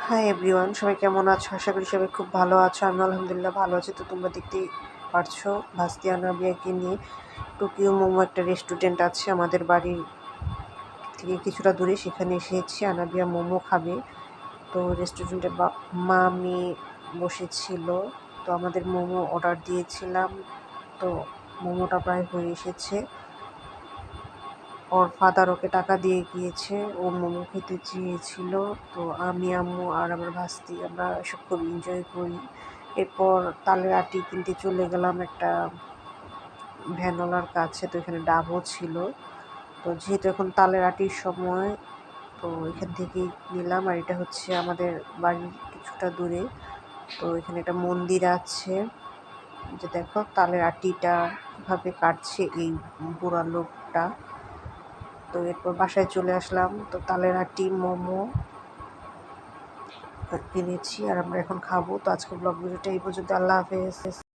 Hi everyone, সবাই কেমন আছো? আশা করি সবাই খুব ভালো আছো। আমি আলহামদুলিল্লাহ ভালো আছি। তো তোমরা দেখতেই পারছো ভাস্তি আনাবিয়াকে নিয়ে টোকিও মোমো একটা রেস্টুরেন্ট আছে আমাদের বাড়ির থেকে কিছুটা দূরে, সেখানে এসেছি। আনাবিয়া মোমো খাবে। তো রেস্টুরেন্টে মা মেয়ে বসেছিল। তো আমাদের মোমো অর্ডার দিয়েছিলাম। তো মোমোটা প্রায় হয়ে এসেছে। ওর ফাদার ওকে টাকা দিয়ে গিয়েছে, ও মোমো খেতে চেয়েছিল। তো আমি, আম্মু আর আমার ভাস্তি আমরা এসব খুব এনজয় করি। এরপর তালের আটি কিনতে চলে গেলাম একটা ভ্যানওয়ালার কাছে। তো এখানে ডাবও ছিল। তো যেহেতু এখন তালের আটির সময়, তো এখান থেকেই নিলাম। আর এটা হচ্ছে আমাদের বাড়ির কিছুটা দূরে। তো এখানে একটা মন্দির আছে, যে দেখো তালের আটিটা কীভাবে কাটছে এই বুড়া লোকটা। তো এরপর বাসায় চলে আসলাম। তো তালের আটি মোমো কিনেছি আর আমরা এখন খাবো। তো আজকে ব্লগ ভিডিওটা এই পর্যন্ত। আল্লাহ হাফেজ।